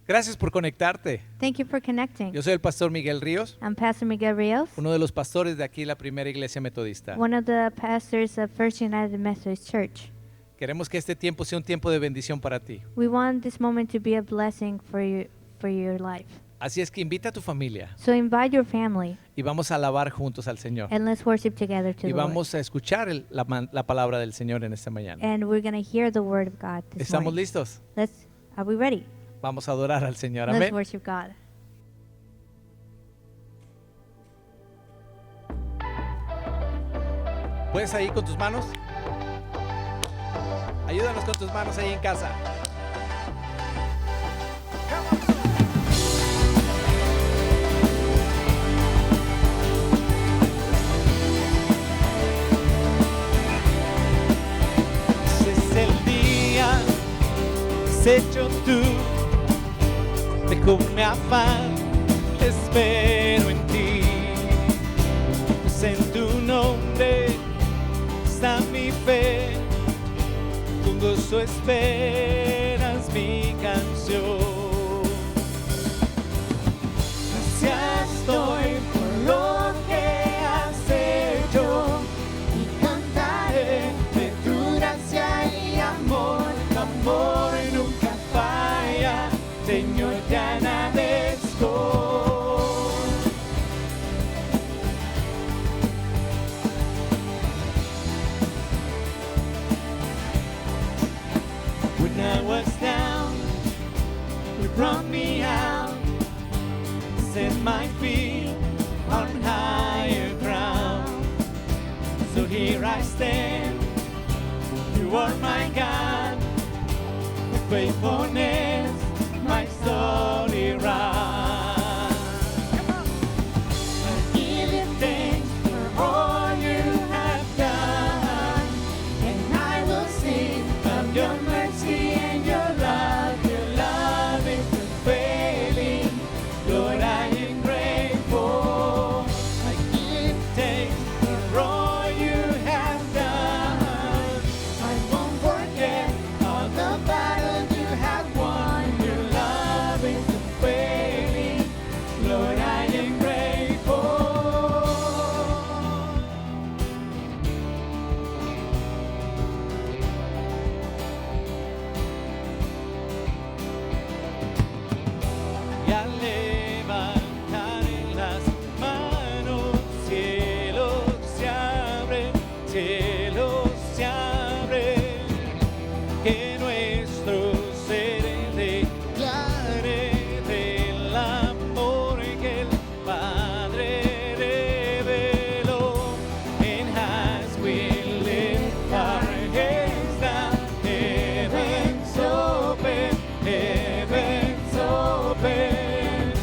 Gracias por conectarte. Thank you for connecting. Yo soy el pastor Miguel Ríos, I'm Pastor Miguel Rios, uno de los pastores de aquí, la Primera Iglesia Metodista. one of the pastors of First United Methodist Church. Queremos que este tiempo sea un tiempo de bendición para ti. We want this moment to be a blessing for your life. Así es que invita a tu familia So invite your family y vamos a alabar juntos al Señor. and let's worship together to Y the Lord. vamos a escuchar la palabra del Señor en esta mañana. And we're going to hear the word of God this ¿Estamos morning. listos? Are we ready? Vamos a adorar al Señor. Let's Amén. worship God. ¿Puedes ahí con tus manos? Ayúdanos con tus manos ahí en casa. Ese es el día, has hecho tú, dejo mi afán, espero en ti, pues en tu nombre está mi fe, con gozo esperas mi canción. Gracias doy por lo que has hecho y cantaré de tu gracia y amor. Tu amor nunca falla, Señor, te agradezco. When I was down, you brought me out, set my feet on higher ground. So here I stand, you are my God, with faithfulness, my solid rock. I give you thanks for all you have done, and I will sing of your mercy and your love. Your love is unfailing, Lord, I am grateful. I give thanks for all you have done. I won't forget all the battles you have won. Your love is unfailing, Lord, I am grateful. Y al levantar las manos, cielos se abren, que nuestro ser declare del amor que el Padre reveló. And as we lift our hands down, heaven's open, heaven's open.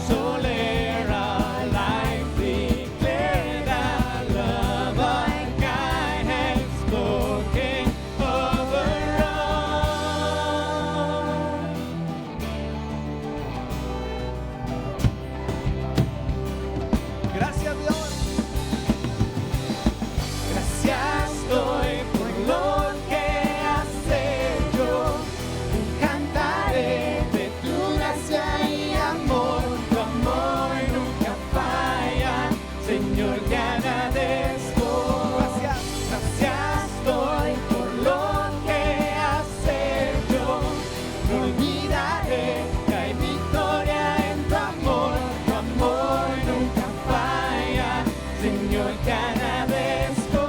So let our life declare that love our God has spoken over us. Gracias, Dios. Gracias doy por lo que has hecho. Cantaré de tu gracia y amor. Tu amor nunca falla, Señor, te agradezco. Gracias doy por lo que has hecho. No olvidaré que hay victoria en tu amor. Tu amor nunca falla, Señor, te agradezco.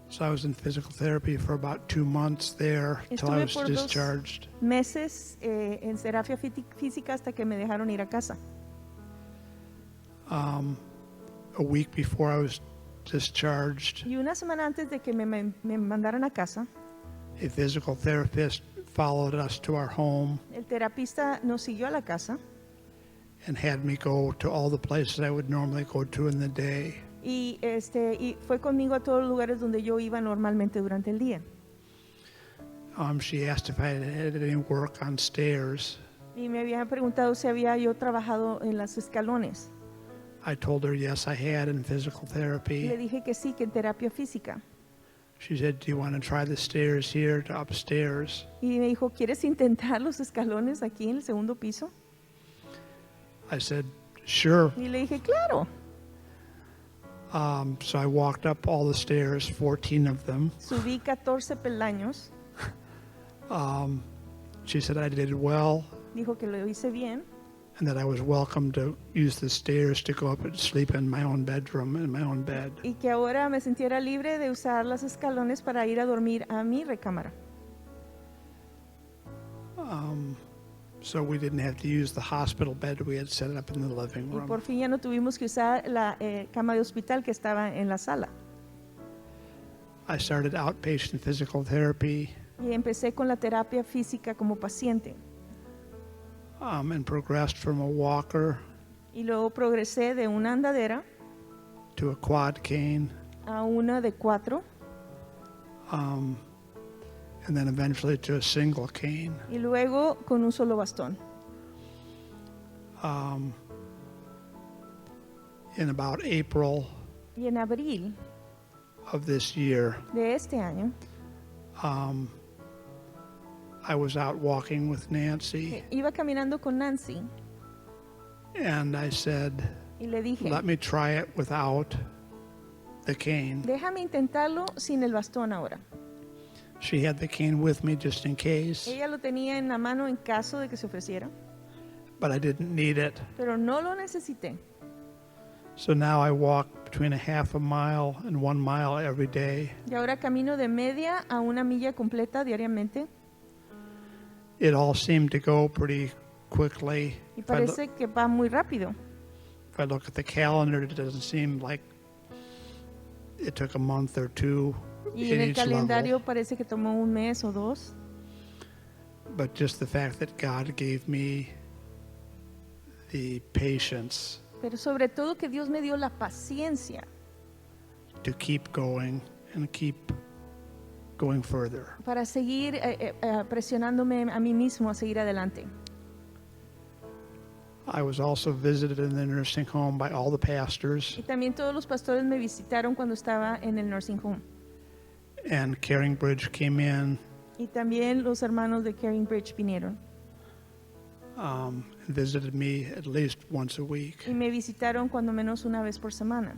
So I was in physical therapy for about 2 months there till I Estuve was por 2 discharged. meses en terapia física hasta que me dejaron ir a casa. A week before I was discharged, Y una semana antes de que me mandaran a casa, a physical therapist followed us to our home, el terapista nos siguió a la casa and had me go to all the places I would normally go to in the day. Y fue conmigo a todos los lugares donde yo iba normalmente durante el día. She asked if I had any work on stairs. Y me había preguntado si había yo trabajado en los escalones. I told her yes, I had in physical Le therapy. dije que sí, que en terapia física. She said, "Do you want to try the stairs here to upstairs?" Y me dijo, ¿quieres intentar los escalones aquí en el segundo piso? I said, "Sure." Y le dije, claro. So I walked up all the stairs, 14 of them. Subí 14 peldaños. She said I did well Dijo que lo hice bien and that I was welcome to use the stairs to go up and sleep in my own bedroom, in my own bed. y que ahora me sintiera libre de usar los escalones para ir a dormir a mi recámara. So we didn't have to use the hospital bed we had set up in the living Y room. por fin ya no tuvimos que usar la cama de hospital que estaba en la sala. I started outpatient physical therapy Y empecé con la terapia física como paciente. and progressed from a walker Y luego progresé de una andadera to a quad cane, a una de 4 and then eventually to a single cane. y luego con un solo bastón. In about April Y en abril of this year, de este año I was out walking with Nancy, iba caminando con Nancy and I said, y le dije, "Let me try it without the cane." déjame intentarlo sin el bastón ahora. She had the cane with me just in case, Ella lo tenía en la mano en caso de que se ofreciera, but I didn't need it. pero no lo necesité. So now I walk between a half a mile and 1 mile every day. Y ahora camino de media a una milla completa diariamente It all seemed to go pretty quickly. y If I, look, parece que va muy rápido. if I look at the calendar, it doesn't seem like it took a month or two Y in en el each calendario level. parece que tomó un mes o 2, But just the fact that God gave me the patience pero sobre todo que Dios me dio la paciencia to keep going and keep going further. para seguir presionándome a mí mismo a seguir adelante. I was also visited in the nursing home by all the pastors, Y también todos los pastores me visitaron cuando estaba en el nursing home. and Caring Bridge came in Y también los hermanos de Caring Bridge vinieron and visited me at least once a week. y me visitaron cuando menos una vez por semana.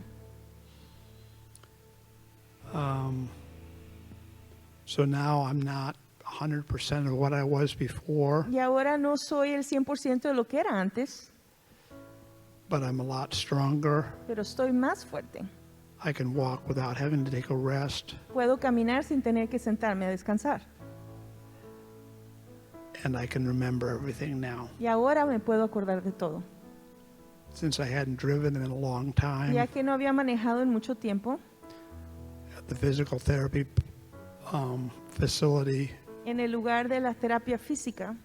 So now I'm not 100% of what I was before, Y ahora no soy el 100% de lo que era antes, but I'm a lot stronger. pero estoy más fuerte. I can walk without having to take a rest, Puedo caminar sin tener que sentarme a descansar. and I can remember everything now. Y ahora me puedo acordar de todo. Since I hadn't driven in a long time, Ya que no había manejado en mucho tiempo, the physical therapy facility en el lugar de la terapia física,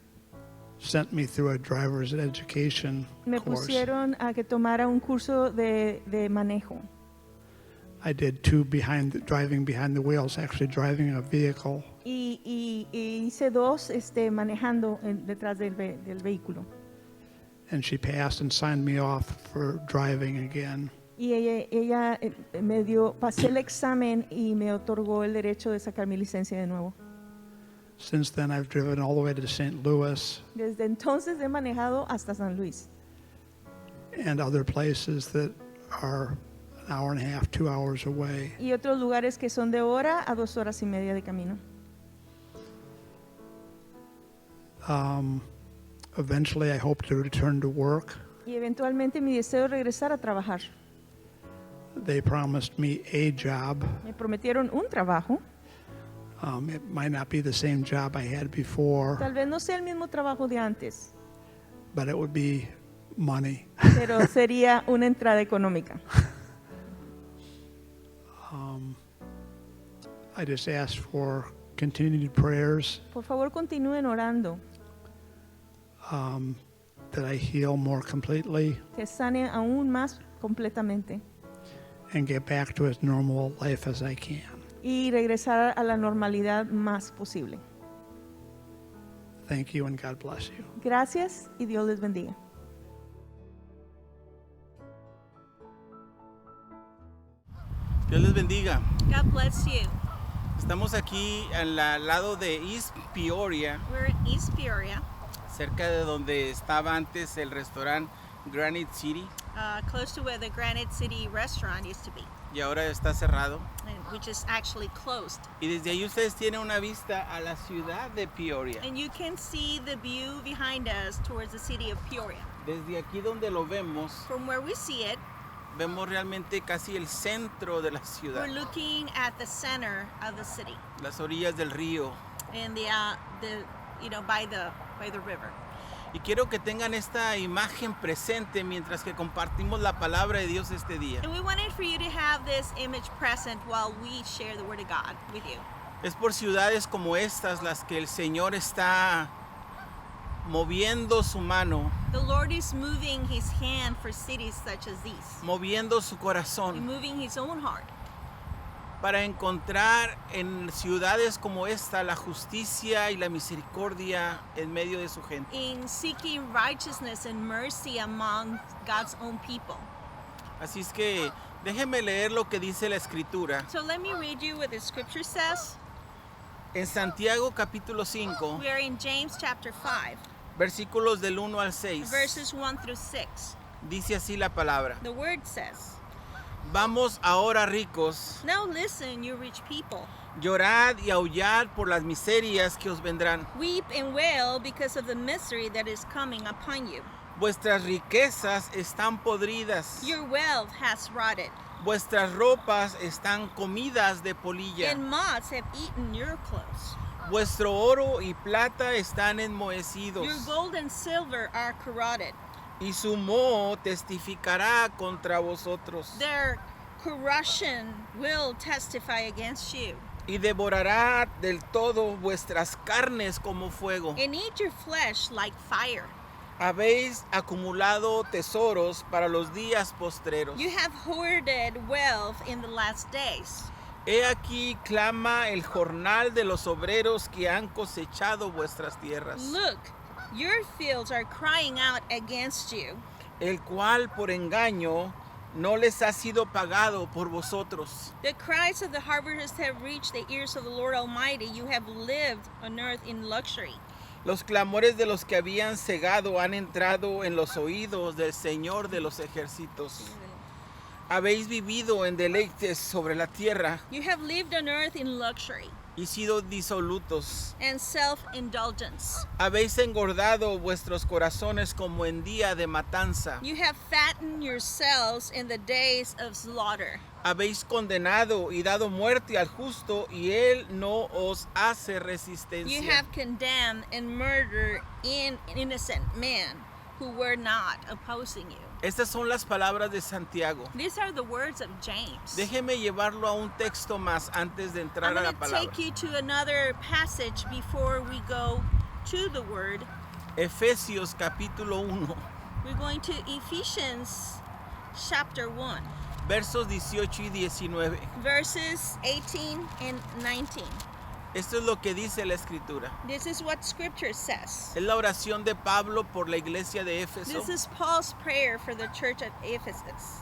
sent me through a driver's education me course. pusieron a que tomara un curso de manejo. I did 2 driving behind the wheels, actually driving a vehicle. Y hice 2 manejando detrás del vehículo. And she passed and signed me off for driving again. Y ella pasé el examen y me otorgó el derecho de sacar mi licencia de nuevo. Since then, I've driven all the way to St. Louis Desde entonces he manejado hasta San Luis and other places that are an hour and a half, 2 hours away. y otros lugares que son de hora a 2 horas y media de camino. Eventually, I hope to return to work. Y eventualmente mi deseo es regresar a trabajar. They promised me a job. Me prometieron un trabajo. It might not be the same job I had before, Tal vez no sea el mismo trabajo de antes, but it would be money. pero sería una entrada económica. I just asked for continued prayers. Por favor, continúen orando. that I heal more completely que sane aún más completamente and get back to as normal life as I can. y regresar a la normalidad más posible. Thank you and God bless you. Gracias y Dios les bendiga. Dios les bendiga. God bless you. Estamos aquí al lado de East Peoria, We're in East Peoria, cerca de donde estaba antes el restaurante Granite City close to where the Granite City restaurant used to be, y ahora está cerrado. which is actually closed. Y desde ahí ustedes tienen una vista a la ciudad de Peoria. And you can see the view behind us towards the city of Peoria. Desde aquí donde lo vemos, From where we see it, vemos realmente casi el centro de la ciudad, we're looking at the center of the city las orillas del río. and by the river. Y quiero que tengan esta imagen presente mientras que compartimos la palabra de Dios este día. And we wanted for you to have this image present while we share the word of God with you. Es por ciudades como estas las que el Señor está moviendo su mano, The Lord is moving his hand for cities such as these, moviendo su and corazón moving his own heart para encontrar en ciudades como esta la justicia y la misericordia en medio de su gente. in seeking righteousness and mercy among God's own people. Así es que déjenme leer lo que dice la Escritura. So let me read you what the scripture says. En Santiago capítulo 5, We are in James chapter 5, versículos del 1 al 6, verses 1 through 6. dice así la palabra. The word says, Vamos ahora ricos, "Now listen, you rich people. llorad y aullad por las miserias que os vendrán. Weep and wail because of the misery that is coming upon you. Vuestras riquezas están podridas, Your wealth has rotted, vuestras ropas están comidas de polilla, and moths have eaten your clothes. vuestro oro y plata están enmohecidos, Your gold and silver are corroded. y su moho testificará contra vosotros, Their corruption will testify against you, y devorará del todo vuestras carnes como fuego. and eat your flesh like fire. Habéis acumulado tesoros para los días postreros. You have hoarded wealth in the last days. He aquí clama el jornal de los obreros que han cosechado vuestras tierras, Look, your fields are crying out against you, el cual por engaño no les ha sido pagado por vosotros. the cries of the harvesters have reached the ears of the Lord Almighty. You have lived on earth in luxury. Los clamores de los que habían cegado han entrado en los oídos del Señor de los ejércitos. Habéis vivido en deleites sobre la tierra You have lived on earth in luxury y sido disolutos. and self-indulgence. Habéis engordado vuestros corazones como en día de matanza. You have fattened yourselves in the days of slaughter. Habéis condenado y dado muerte al justo y él no os hace You resistencia. have condemned and murdered an innocent men who were not opposing you. Estas son las palabras de Santiago. These are the words of James. Déjeme llevarlo a un texto más antes de entrar I'm a la going to palabra. take you to another passage before we go to the word. Efesios capítulo 1, We're going to Ephesians chapter 1, versos 18 y 19. verses 18 and 19. Esto es lo que dice la Escritura. This is what scripture says. Es la oración de Pablo por la iglesia de Éfeso, This is Paul's prayer for the church at Ephesus.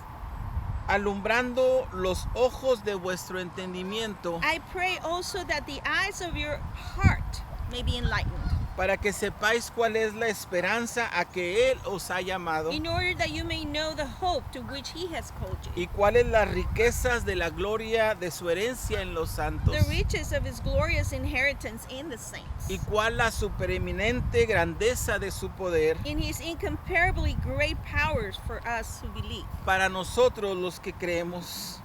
alumbrando los ojos de vuestro entendimiento I pray also that the eyes of your heart may be enlightened, para que sepáis cuál es la esperanza a que Él os ha llamado in order that you may know the hope to which he has called you, y cuáles las riquezas de la gloria de su herencia en los santos the riches of his glorious inheritance in the saints, y cuál la supereminente grandeza de su poder in his incomparably great powers for us who believe, para nosotros los que creemos,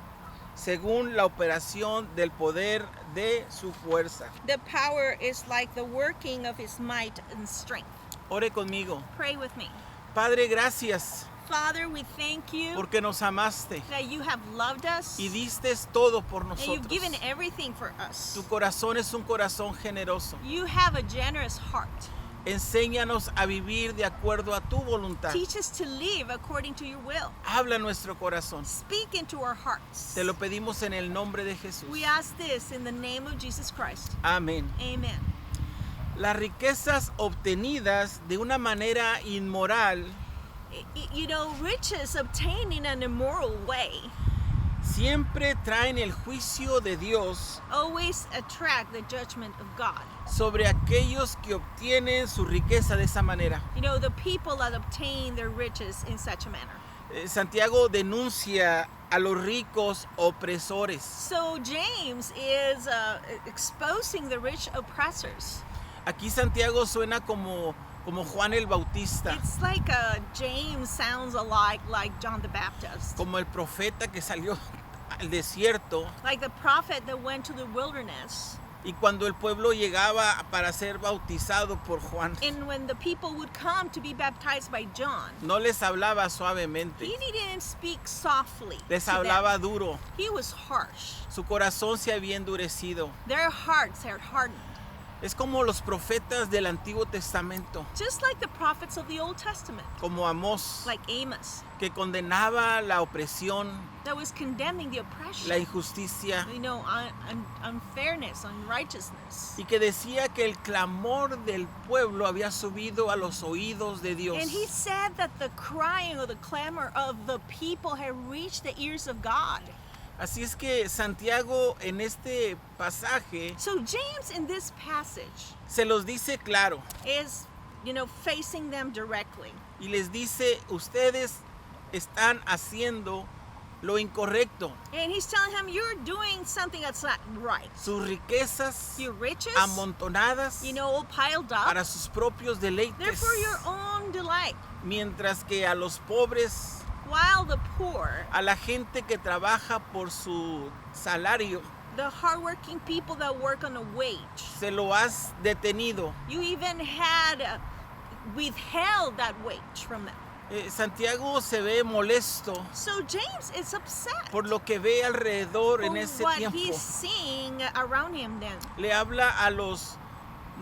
según la operación del poder de su fuerza. the power is like the working of his might and strength. Ore conmigo. Pray with me. Padre, gracias Father, we thank you porque nos amaste that you have loved us y diste todo por and you've nosotros. given everything for us. Tu corazón es un corazón generoso You have a generous heart. Enséñanos a vivir de acuerdo a tu voluntad. Teach us to live according to your will. Habla nuestro corazón. Speak into our hearts. Te lo pedimos en el nombre de Jesús. We ask this in the name of Jesus Christ. Amén. Amen. Las riquezas obtenidas de una manera inmoral You know, riches obtained in an immoral way siempre traen el juicio de Dios always attract the judgment of God. sobre aquellos que obtienen su riqueza de esa manera. You know, the people that obtain their riches in such a manner. Santiago denuncia a los ricos opresores. So James is exposing the rich oppressors. Aquí Santiago suena como Juan el Bautista, It's like James sounds a lot like John the Baptist. como el profeta que salió al desierto Like the prophet that went to the wilderness. y cuando el pueblo llegaba para ser bautizado por Juan, And when the people would come to be baptized by John, no les hablaba suavemente, he didn't speak softly. les to them. hablaba duro. He was harsh. Su corazón se había endurecido. Their hearts are hardened. Es como los profetas del Antiguo Testamento, Just like the prophets of the Old Testament, como Amós, like Amos, que condenaba la opresión, that was condemning the oppression, la injusticia, you know, unfairness, unrighteousness. y que decía que el clamor del pueblo había subido a los oídos de Dios. And he said that the crying or the clamor of the people had reached the ears of God. Así es que Santiago en este pasaje So James in this passage se los dice claro is, you know, facing them directly. y les dice, ustedes están haciendo lo incorrecto. And he's telling him, you're doing something that's not right. Sus riquezas Your riches, amontonadas you know, all piled up, para sus propios they're deleites, for your own delight. mientras que a los pobres, While the poor, a la gente que trabaja por su salario, the hardworking people that work on a wage, se lo has detenido. you even had withheld that wage from them. Santiago se ve molesto So James is upset por lo que ve alrededor for en ese what tiempo. he's seeing around him then. Le habla a los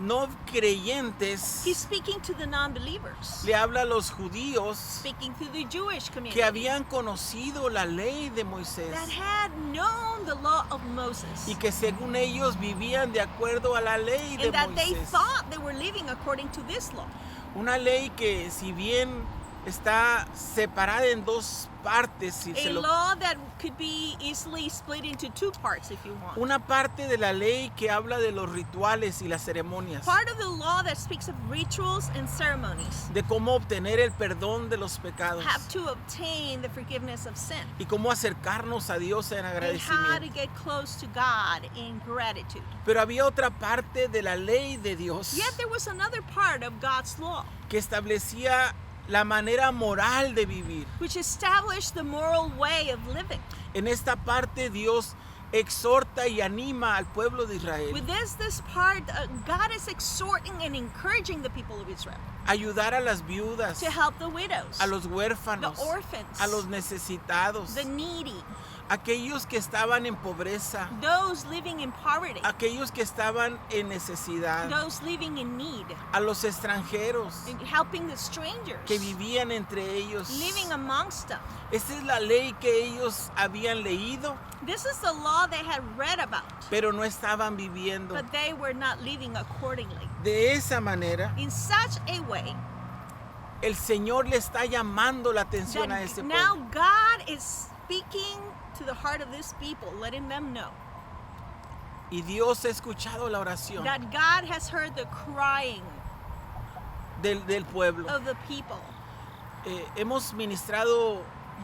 no creyentes, He's speaking to the non-believers, le habla a los judíos speaking to the Jewish community que habían conocido la ley de Moisés that had known the law of Moses y que según ellos vivían de acuerdo a la ley de and that they Moisés. thought they were living according to this law. Una ley que si bien está separada en dos partes, si A se lo- law that could be easily split into two parts if you want. una parte de la ley que habla de los rituales y las ceremonias, Part of the law that speaks of rituals and ceremonies de cómo obtener el perdón de los pecados have to obtain the forgiveness of sin y cómo acercarnos a Dios en and how to agradecimiento. get close to God in gratitude. Pero había otra parte de la ley de Dios Yet there was another part of God's law que establecía la manera moral de vivir. which established the moral way of living. En esta parte Dios exhorta y anima al pueblo de Israel With this part, God is exhorting and encouraging the people of Israel a ayudar a las viudas, to help the widows, a los the huérfanos, orphans, a los necesitados, the needy, aquellos que estaban en pobreza, those living in poverty, aquellos que estaban en necesidad, those living in need, a los extranjeros and helping the strangers, que vivían entre ellos. living amongst them. Esta es la ley que ellos habían leído, This is the law they had read about, pero no estaban viviendo. but they were not living accordingly. De esa manera, In such a way el Señor le está llamando la atención a ese that now pueblo. God is speaking to the heart of this people, letting them know Y Dios ha escuchado la oración that God has heard the crying del pueblo. of the people. Hemos ministrado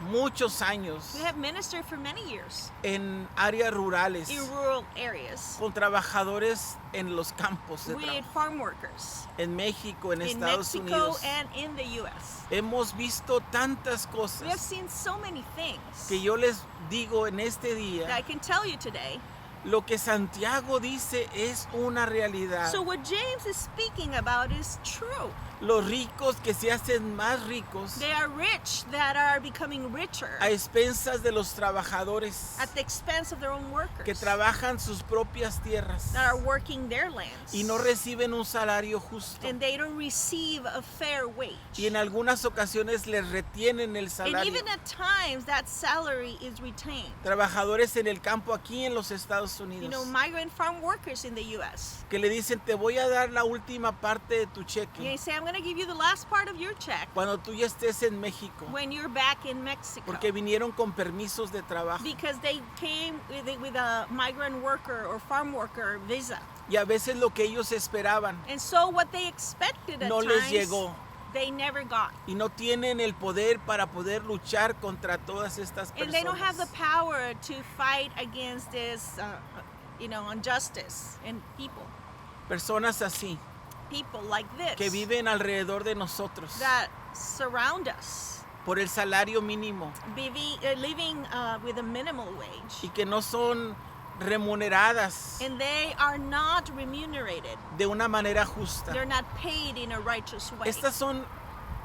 muchos años We have ministered for many years en áreas rurales in rural areas con trabajadores en los campos de with trabajo, farm workers en México, en in Estados Mexico Unidos. and in the U.S. Hemos visto tantas We have cosas seen so many things que yo les digo en este that día, I can tell you today. lo que Santiago dice es una realidad. So what James is speaking about is true. Los ricos que se hacen más ricos They are rich that are becoming richer a expensas de los trabajadores at the expense of their own workers que trabajan sus propias tierras that are working their lands. y no reciben un salario justo. And they don't receive a fair wage. Y en algunas ocasiones les retienen el And salario. even at times, that salary is retained. Trabajadores en el campo aquí en los Estados You Unidos know, migrant farm workers in the U.S. que le dicen te voy a dar la última parte de tu They cheque say, I'm going to give you the last part of your check cuando tú ya estés en México when you're back in Mexico. porque vinieron con permisos de trabajo Because they came with a migrant worker or farm worker visa. y a veces lo que ellos esperaban And so what they expected at no les times, llegó they never got. y no tienen el poder para poder luchar contra todas estas And they don't have the personas. power to fight against this, injustice in people. Personas así People like this que viven alrededor de nosotros that surround us, por el salario mínimo living with a minimal y wage. que no son remuneradas And they are not remunerated. de una manera justa. They're not paid in a righteous way. Estas son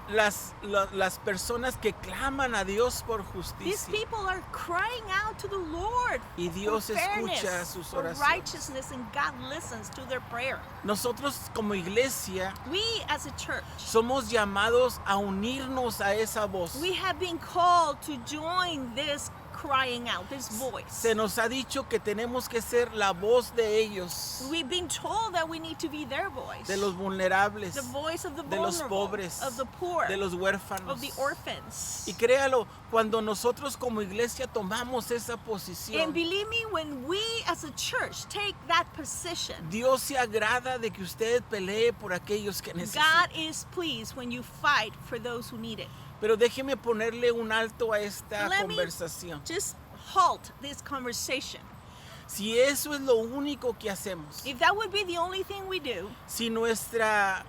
las personas que claman a Dios por These justicia people are crying out to the Lord y Dios for escucha fairness, sus for oraciones. righteousness, and God listens to their prayer. Nosotros como iglesia We as a church, somos llamados a unirnos a esa voz. we have been called to join this crying out, this voice. Se nos ha dicho que tenemos que ser la voz de ellos, We've been told that we need to be their voice, de los vulnerables, the voice of the de los vulnerable, pobres, of the poor, de los huérfanos. of the orphans. Y créalo, cuando nosotros como iglesia tomamos esa And posición, believe me, when we as a church take that position, Dios se agrada de que usted pelee por aquellos que God necesitan. is pleased when you fight for those who need it. Pero déjeme ponerle un alto a esta Let me conversación. just halt this conversation. Si eso es lo único que hacemos, If that would be the only thing we do, si nuestro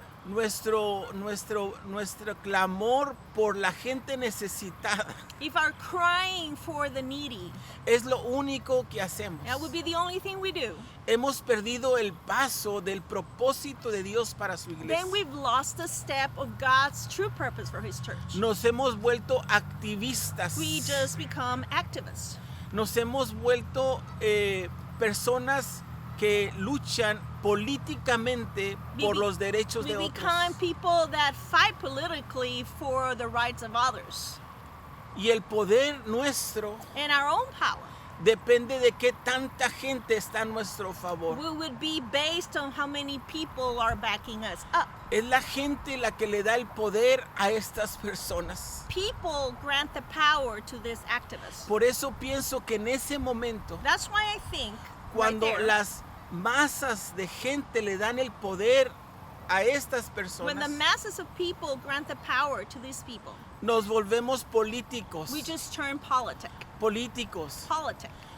clamor por la gente necesitada if our crying for the needy, es lo único que hacemos, that would be the only thing we do, hemos perdido el paso del propósito de Dios para su iglesia. then we've lost the step of God's true purpose for His church. Nos hemos vuelto activistas. We just become activists. Nos hemos vuelto personas que luchan políticamente por los derechos We de become otros. people that fight politically for the rights of others. Y el poder nuestro And our own power depende de qué tanta gente está a nuestro favor. would be based on how many people are backing us up. Es la gente la que le da el poder a estas personas. People grant the power to this activist. Por eso pienso que en ese momento, That's why I think cuando right there, las masas de gente le dan el poder a estas when the personas, masses of people grant the power to these people, nos volvemos políticos, we just turn politic.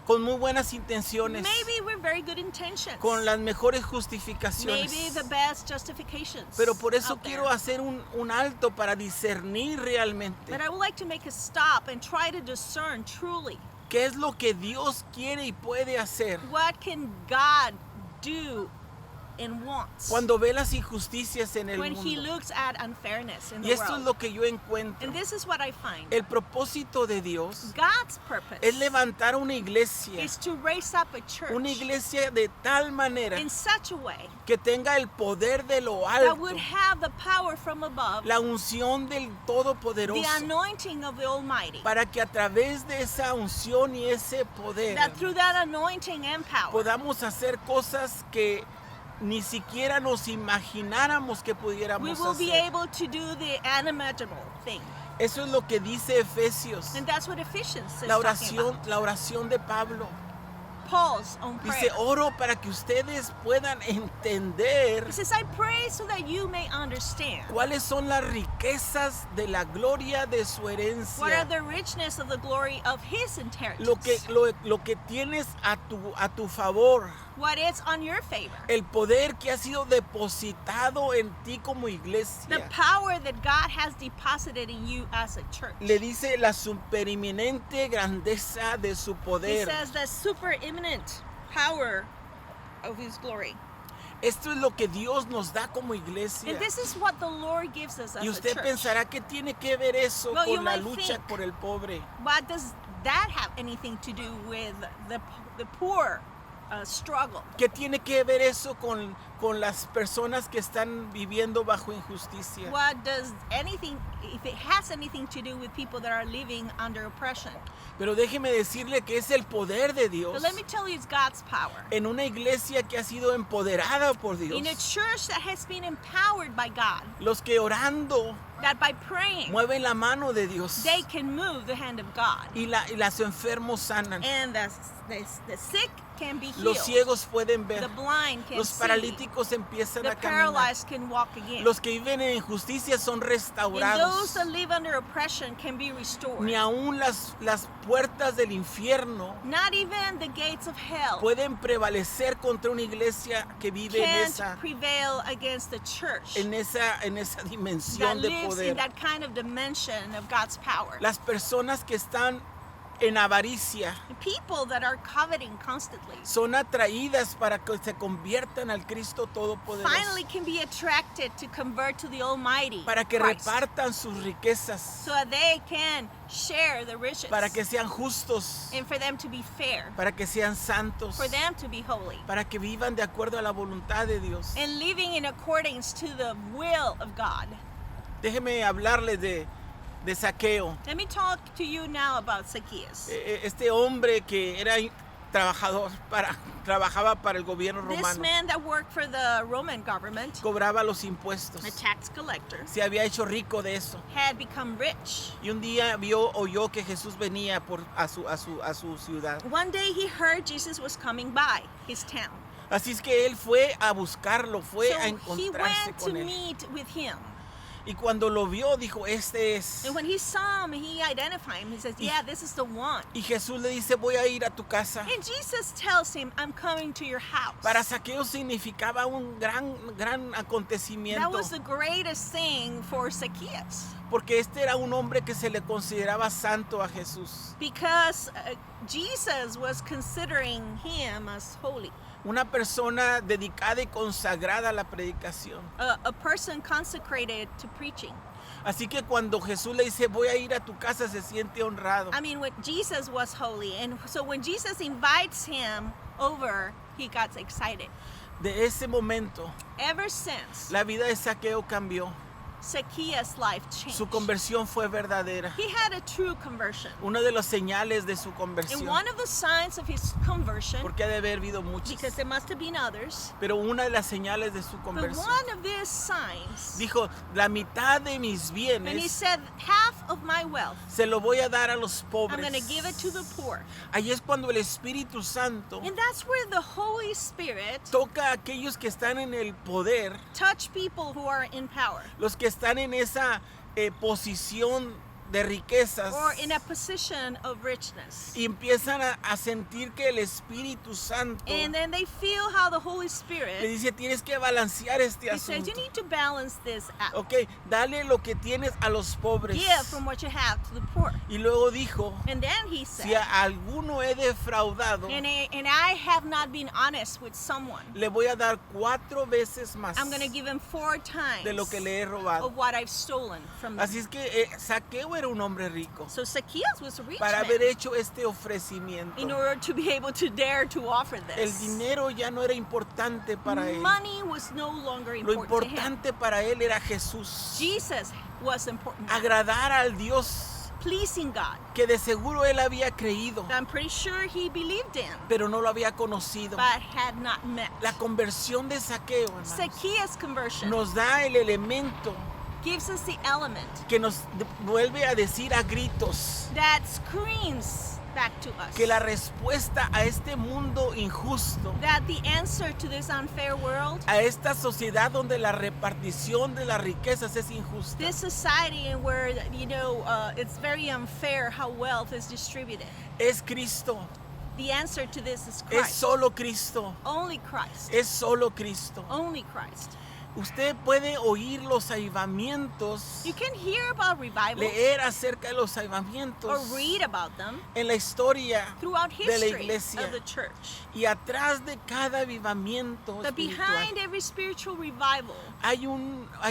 con muy buenas intenciones, Maybe we're very good intentions. con las mejores Maybe justificaciones. the best justifications. Pero por eso out there. quiero hacer un alto para discernir realmente But I would like to make a stop and try to discern truly qué es lo que Dios quiere y puede hacer what can God do and wants cuando ve las injusticias en el when He mundo. looks at unfairness in Y the esto es world. lo que yo encuentro. And this is what I find. El propósito de Dios God's purpose es levantar una iglesia, is to raise up a church una iglesia de tal manera in such a way que tenga el poder de lo that alto, would have the power from above, la unción del the Todopoderoso, anointing of the Almighty, para que a través de esa unción y ese poder that through that anointing and power, podamos hacer cosas que ni siquiera nos imagináramos que we pudiéramos will be hacer. able to do the unimaginable thing. Eso es lo que dice Efesios, And that's what Ephesians is la talking about. oración de Pablo. Paul's own prayer. Dice, oro para que ustedes puedan entender He says, I pray so that you may understand cuáles son las riquezas de la gloria de su what are herencia. the richness of the glory of His inheritance, Lo que tienes a tu favor. what is on your favor, El poder que ha sido depositado en ti como the iglesia. power that God has deposited in you as a church. Le dice la supereminente grandeza de su He poder. says the supereminent power of His glory. Esto es lo que Dios nos da como iglesia. And this is what the Lord gives us as Y a usted church. pensará que tiene que ver eso Well, you con la might lucha think- por el pobre. What does that have anything to do with the poor struggle? ¿Qué tiene que ver eso con las personas que están viviendo bajo injusticia? What does anything, if it has anything to do with people that are living under oppression? Pero déjeme decirle que es el poder de Dios But let me tell you, it's God's power. en una iglesia que ha sido empoderada por Dios. In a church that has been empowered by God, Los que orando that by praying, mueven la mano de Dios they can move the hand of God. y los enfermos sanan. And the sick can be healed. Los ciegos pueden ver. The blind can Los see. paralíticos empiezan The a caminar. paralyzed can walk again. Los que viven en injusticia son And restaurados. those that live under oppression can be restored. Ni aún las puertas del infierno Not even the gates of hell pueden prevalecer contra una iglesia que vive can't prevail against the church en esa that dimensión de lives poder. in that kind of dimension of God's power. Las personas que están en avaricia The people that are coveting constantly son atraídas para que se conviertan al Cristo Todopoderoso, finally can be attracted to convert to the Almighty para que Christ, repartan sus riquezas, so that they can share the riches, para que sean justos, and for them to be fair, para que sean santos, for them to be holy, para que vivan de acuerdo a la voluntad de Dios. and living in accordance to the will of God. Déjeme hablarles de Zaqueo. Let me talk to you now about Zacchaeus. Este hombre que era trabajaba para el gobierno This romano, man that worked for the Roman government, cobraba los impuestos, a tax collector, se había hecho rico de eso. had become rich. Y un día oyó que Jesús venía a su ciudad. One day he heard Jesus was coming by his town. Así es que él fue a buscarlo, fue a So he encontrarse went to con él. meet with him. Y cuando lo vio, dijo, este es. And when he saw him, he identified him. He says, yeah, this is the one. Y Jesús le dice, voy a ir a tu casa. And Jesus tells him, I'm coming to your house. Para Zaqueo significaba un gran That acontecimiento, was the greatest thing for Zacchaeus. porque este era un hombre que se le consideraba santo a Jesús. Because Jesus was considering him as holy. Una persona dedicada y consagrada a la predicación. A person consecrated to preaching. Así que cuando Jesús le dice, voy a ir a tu casa, se siente honrado. I mean, when Jesus was holy. And so when Jesus invites him over, he got excited. De ese momento, Ever since, la vida de Zaqueo cambió. Zacchaeus' life changed. Su conversión fue verdadera. He had a true conversion. Una de las señales de su And conversión, one of the signs of his conversion, porque ha de haber habido muchas, because there must have been others, pero una de las señales de su but conversión, one of these signs, dijo, la mitad de mis and he bienes said, half of my wealth, se lo voy a dar a los I'm pobres. going to give it to the poor. Ahí es cuando el Espíritu Santo And that's where the Holy Spirit toca a aquellos que están en el poder, touch people who are in power los que están en esa posición de riquezas, or in a position of richness. y empiezan a sentir que el Espíritu Santo And then they feel how the Holy le Spirit, dice, tienes que balancear este he says, asunto. you need to balance this out. Ok, dale lo que tienes a los pobres. Give from what you have to the poor. Y luego dijo, And then he si said, a alguno he defraudado, and I have not been honest with someone, le voy a dar 4 veces más I'm going to give him 4 times de lo que le he robado. of what I've stolen from them. Así es que Zaqueo era un hombre rico So Zacchaeus was a rich para man haber hecho este ofrecimiento. in order to be able to dare to offer El this. dinero ya no era importante para él. Money was no longer Lo important to him. importante para él era Jesús. Jesus was important. Agradar al Dios Pleasing God. que de seguro él había creído, That I'm pretty sure he believed in, pero no lo había conocido. but had not met. La conversión de Zaqueo, hermanos, Zacchaeus' conversion nos da el elemento gives us the element que nos vuelve a decir a gritos that screams back to us que la respuesta a este mundo injusto, that the answer to this unfair world, a esta sociedad donde la repartición de las riquezas es injusta, this society in where it's very unfair how wealth is distributed, es Cristo. the answer to this is Es Christ. solo Cristo. Only Christ. Es solo Cristo. Only Christ. Usted puede oír los avivamientos, You can hear about revivals leer acerca de los or avivamientos read about them en la historia throughout de la history iglesia. of the church. Y atrás de cada avivamiento But espiritual behind every spiritual revival, hay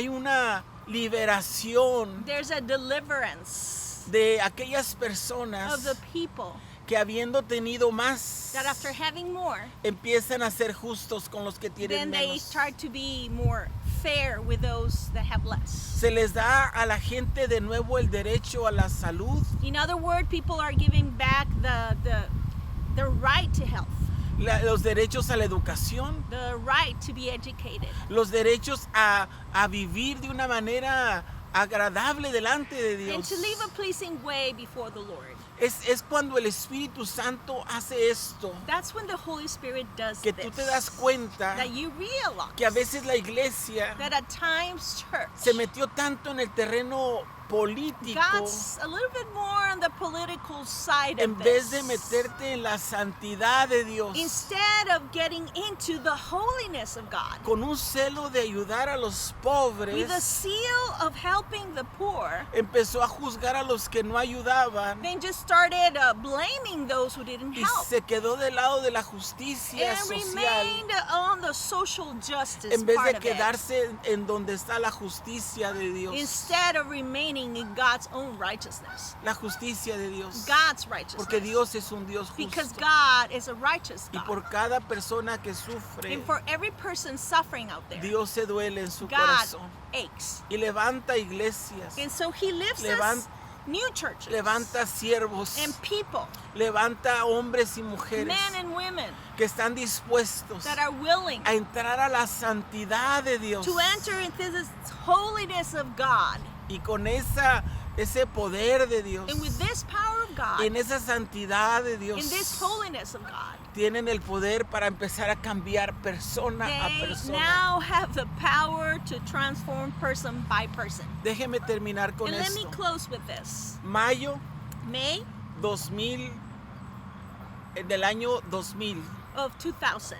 una liberación there's a deliverance de aquellas of personas the people que habiendo tenido más that after having more, empiezan a ser justos con los que tienen then they menos. start to be more fair with those that have less. Se les da a la gente de nuevo el derecho a la salud, In other words, people are giving back the right to health, los derechos a la educación, the right to be educated, los derechos a vivir de una manera agradable delante de and Dios. to live a pleasing way before the Lord. Es cuando el Espíritu Santo hace esto That's when the Holy Spirit does que this. tú te das cuenta That you realize que a veces la iglesia that at times church se metió tanto en el terreno político God's a little bit more on the political side en of vez de this. meterte en la santidad de Dios, Instead of getting into the holiness of God, con un celo de ayudar a los with pobres, a seal of helping the poor, empezó a juzgar a los que no ayudaban then just started blaming those who didn't y help. se quedó del lado de la justicia And social remained on the social justice en vez part de of it, quedarse en donde está la justicia de Dios. instead of remaining in God's own righteousness, La justicia de Dios. God's righteousness. Porque Dios es un Dios Because justo. God is a righteous Y God. por cada persona que sufre, And for every person suffering out there, Dios se duele en su God corazón. aches. Y levanta iglesias, And so He lifts Levan- us new churches levanta siervos, and people, levanta hombres y mujeres men and women que están dispuestos that are willing a entrar a la santidad de Dios. to enter into this holiness of God. Y con ese poder de Dios, And with this power of God, en esa santidad de Dios, in this holiness of God, tienen el poder para empezar a cambiar persona a they persona. now have the power to transform person by person. Déjeme terminar con And let me esto. close with this. Mayo May 2000, del año 2000, of 2000,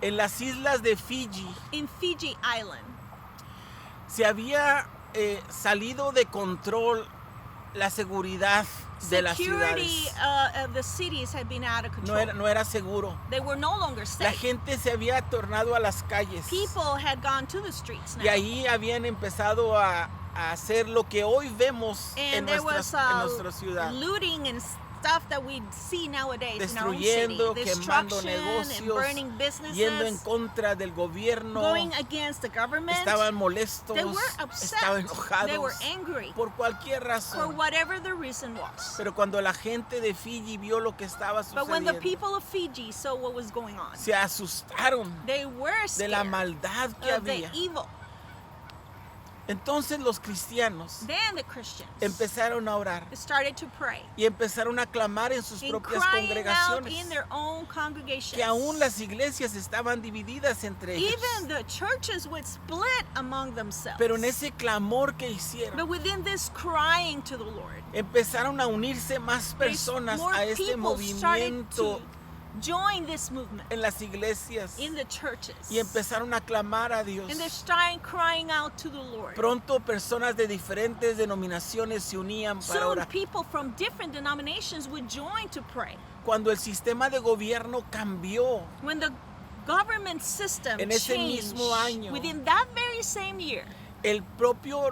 en las islas de Fiji, in Fiji Island, se había salido de control la seguridad de las security ciudades. of the cities had been out of No control. no era seguro. They were no longer La safe. gente se había tornado a las calles People had gone to the streets now. y ahí habían empezado a hacer lo que hoy vemos en And there was nuestra ciudad. looting and stuff that we see nowadays in our own city. Destruyendo, quemando Destruction and negocios, burning yendo en businesses, contra del gobierno. going against the government. Estaban molestos, They were upset. estaban enojados They were angry por cualquier for razón. whatever the reason was. Pero cuando la gente de Fiji vio lo que estaba But when the sucediendo, people of Fiji saw what was going on, se asustaron they were de la scared maldad que of the había. evil. Entonces los cristianos Then the Christians empezaron a orar started to pray y empezaron a clamar en sus and propias crying out congregaciones, in their own congregations. que aún las iglesias estaban divididas entre ellos. Even the churches would split among themselves. Pero en ese clamor que hicieron, But within this crying to the Lord, empezaron a unirse más personas more a este people started movimiento to join this movement en las iglesias in the churches. y empezaron a clamar a Dios. And they started crying out to the Lord. Pronto personas de diferentes denominaciones se unían para Soon orar. people from different denominations would join to pray. Cuando el sistema de gobierno cambió, When the government system En ese changed, mismo año, within that very same year, el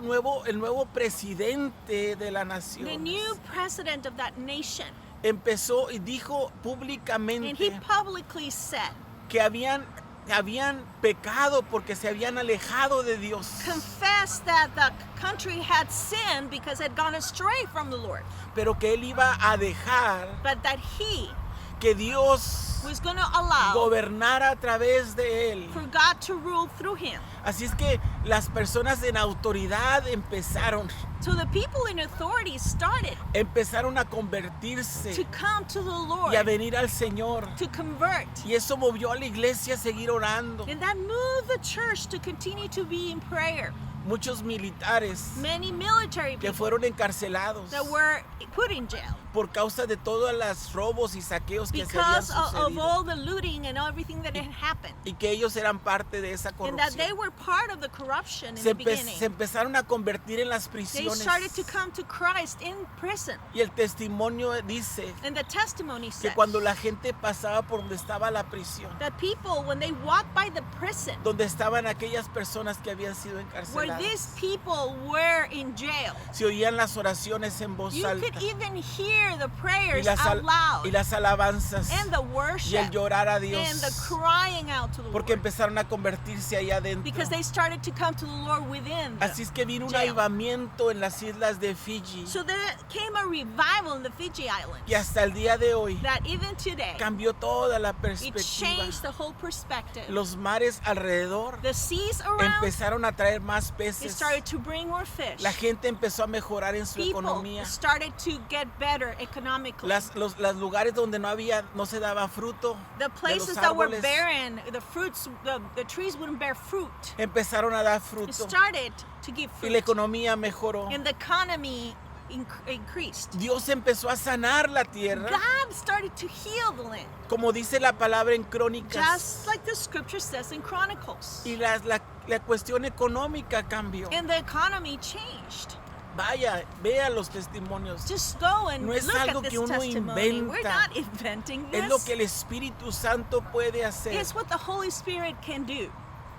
nuevo presidente de la the nación new president of that nation, empezó y dijo and he públicamente publicly said, que habían pecado porque se habían alejado de Dios, confessed that the country had sinned because it had gone astray from the Lord, pero que él iba a dejar but that he que Dios was going to allow gobernara a través de él. for God to rule through him. Así es que las personas en autoridad empezaron So the people in authority started a to convertirse come to the Lord, y a venir al Señor. to convert. Y eso movió a la iglesia a seguir orando. And that moved the church to continue to be in prayer. muchos militares Many military que people fueron encarcelados that were put in jail por causa de todos los robos y saqueos que se habían because of sucedido all the looting and everything that had happened. y que ellos eran parte de esa And that they corrupción. were part of the corruption in Se the beginning. empezaron a convertir en las They prisiones started to come to Christ in prison. y el testimonio dice And the testimony que says cuando la gente pasaba por donde estaba la prisión, that people, when they walked by the prison donde estaban aquellas personas que habían sido where encarceladas, these people were in jail, se oían las oraciones en voz you alta could even hear the y prayers las, out loud y las alabanzas and the y el worship llorar a Dios, and the crying out to the porque Lord empezaron a convertirse allá adentro. because they started to come to the Lord within them. Así es que vino un jail. avivamiento en las islas de Fiji So there came a revival in the Fiji Islands y hasta el día de hoy that even today cambió toda la it perspectiva. changed the whole perspective. Los mares alrededor The seas around, empezaron a traer más they peces. started to bring more fish. La gente empezó a mejorar en su People economía. started to get better economically. Los lugares donde no se daba fruto The de places los that were árboles barren, the trees wouldn't bear fruit. empezaron a dar It fruto started to give y la fruit. economía mejoró. And the economy increased. Dios empezó a sanar la tierra, God started to heal the land. como dice la palabra en Crónicas, Just like the scripture says in Chronicles. y la cuestión económica cambió. And the economy changed. Vaya, vea los testimonios. Just go and No es look algo at this que uno testimony. We're inventa. not inventing this. Es lo que el Espíritu Santo puede hacer. It's what the Holy Spirit can do.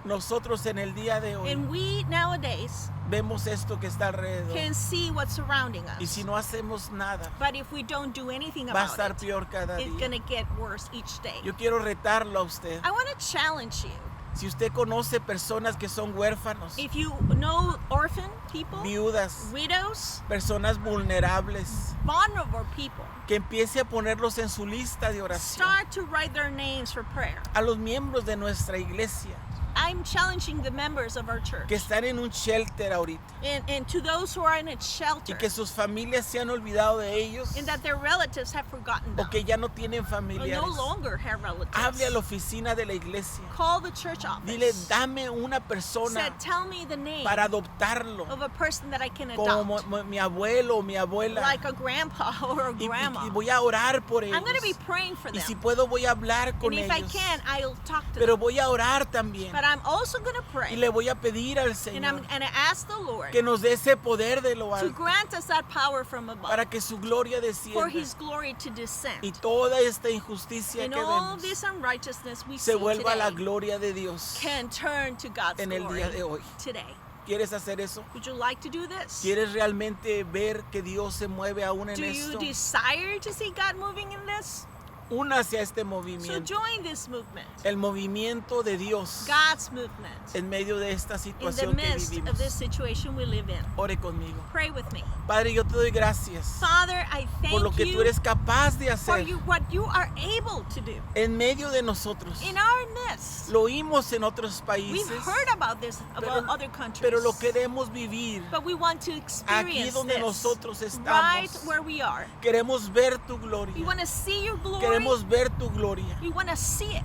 Nosotros en el día de hoy And we nowadays vemos esto que está alrededor. can see what's surrounding Y us. si no hacemos nada, But if we don't do anything va a about estar it, peor cada it's día. going to get worse each day. Yo quiero retarlo a usted. I want to challenge you. Si usted conoce personas que son huérfanos, If you know orphan people, viudas, widows, personas vulnerables, vulnerable people, que empiece a ponerlos en su lista de oración. start to write their names for prayer. A los miembros de nuestra iglesia I'm challenging the members of our church que están en un shelter ahorita and to those who are in a y shelter que sus familias se han olvidado de ellos and that their relatives have forgotten them o que ya no tienen or familiares. no longer have relatives. Hable a la oficina de la iglesia. Call the church office. Dile, dame una persona Said, tell me the name para adoptarlo, of a person that I can como adopt, mi abuelo o mi abuela. like a grandpa or a Y grandma. voy a orar por ellos. I'm going to be praying for Y si them. puedo, voy a hablar con And if I ellos. can, I'll talk to Pero them. voy a orar también. But I'm also going to Y pray. le voy a pedir al And I'm Señor going to ask the Lord que nos dé ese poder de lo to alto grant us that power from above para que su gloria for descienda His glory to descend. y toda esta injusticia And que all vemos this unrighteousness we se see vuelva la today gloria de Dios can turn to God's en el glory día de hoy. today. ¿Quieres hacer eso? Would you like to do this? ¿Quieres realmente ver que Dios se mueve aún en Do you esto? desire to see God moving in this? Únase a este So movimiento. join this movement, El movimiento de Dios God's movement, en medio de esta in the situación que midst vivimos. of this situation we live in. Ore conmigo. Pray with me. Padre, yo te doy gracias Father, I por lo thank que tú you eres capaz de for hacer what you are able to do en medio de nosotros. in our midst. Lo oímos en otros We've países, heard about this about other countries, pero lo queremos vivir but we want to aquí experience donde this nosotros right estamos. where we are. Queremos ver tu We gloria. want to see your glory. Queremos ver tu gloria. We want to see it.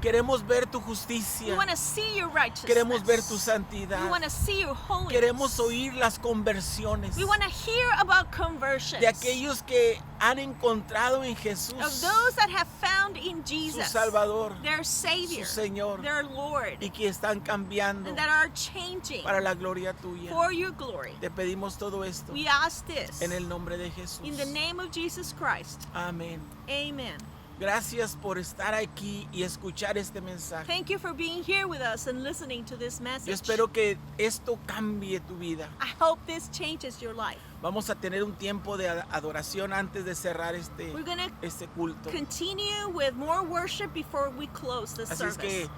Queremos ver tu We justicia. want to see your righteousness. Queremos ver tu We santidad. want to see your holiness. Queremos oír las conversiones We want to hear about conversions de aquellos que han encontrado en of Jesús those that have found in su Jesus Salvador, their Savior, su Señor, their Lord, y que están cambiando and that are changing para la gloria tuya. for your glory. Te pedimos todo esto We ask this en el nombre de Jesús. in the name of Jesus Christ. Amén. Amen. Gracias por estar aquí y escuchar este mensaje. Thank you for being here with us and listening to this Yo message. espero que esto cambie tu vida. I hope this changes your life. Vamos a tener un tiempo de adoración antes de cerrar We're going to este culto. continue with more worship before we close this Así es service. que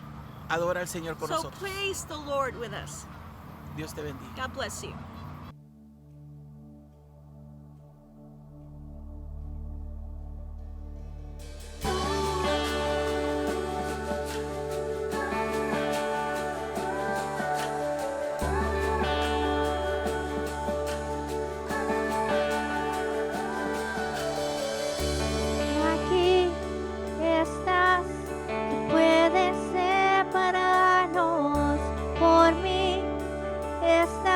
adora al Señor con So nosotros. praise the Lord with us. Dios te bendiga. God bless you. Aquí estás, tú puedes separarnos por mí. Estás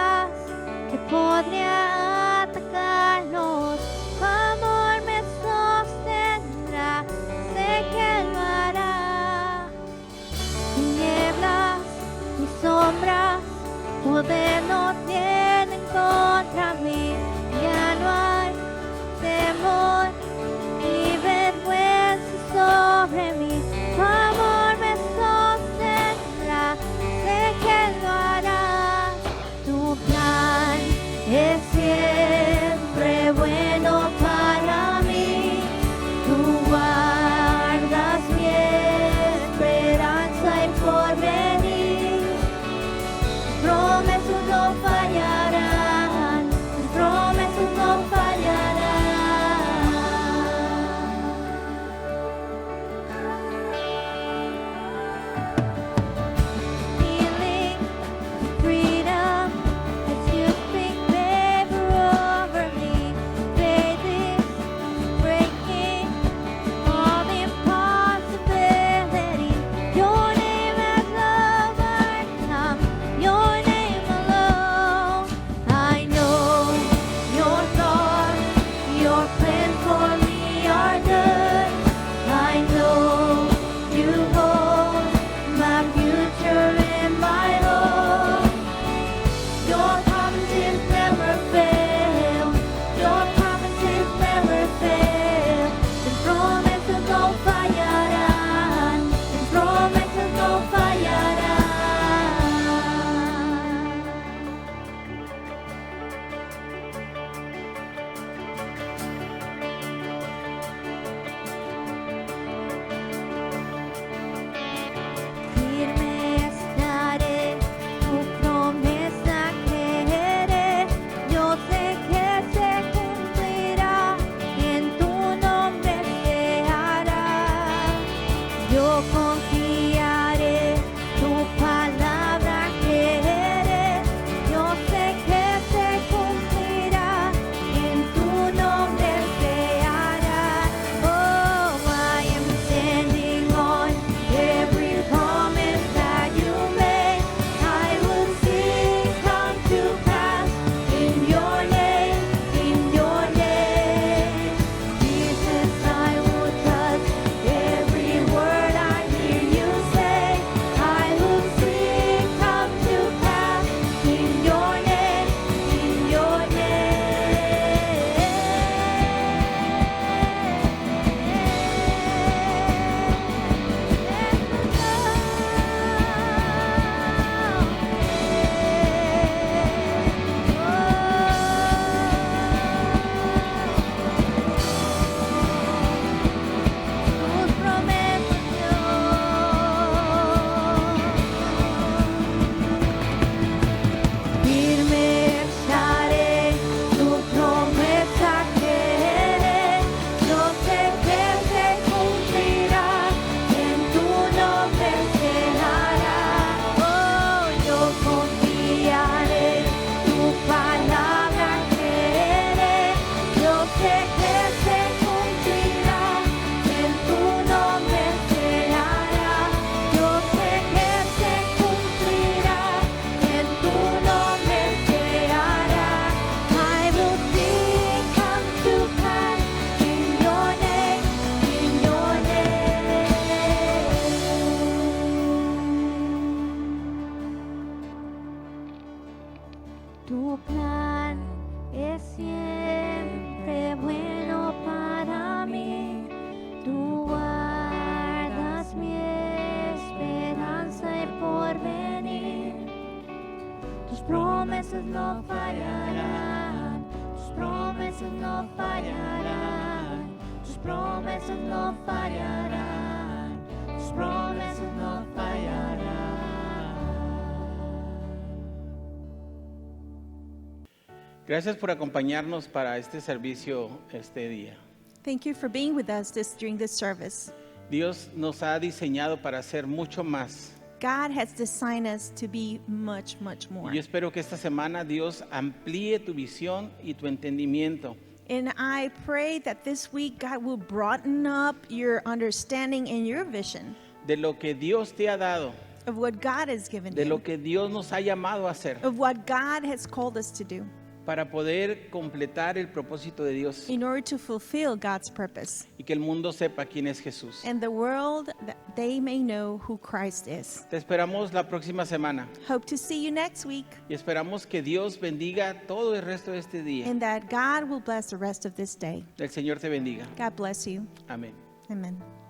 promesas no fallarán, tus promesas no fallarán, tus promesas no fallarán, tus promesas no fallarán. Gracias por acompañarnos para este servicio este día. Thank you for being with us during this service. Dios nos ha diseñado para hacer mucho más. God has designed us to be much, much more. Y yo espero que esta semana Dios amplíe tu visión y tu entendimiento. And I pray that this week God will broaden up your understanding and your vision De lo que Dios te ha dado, of what God has given de lo you, que Dios nos ha llamado a hacer, of what God has called us to do para poder completar el propósito de Dios in order to fulfill God's purpose. y que el mundo sepa quién es Jesús. And the world, that they may know who Christ is. Te esperamos la próxima semana Hope to see you next week y esperamos que Dios bendiga todo el resto de este día. and that God will bless the rest of this day. El Señor te bendiga. God bless you. Amén. Amen.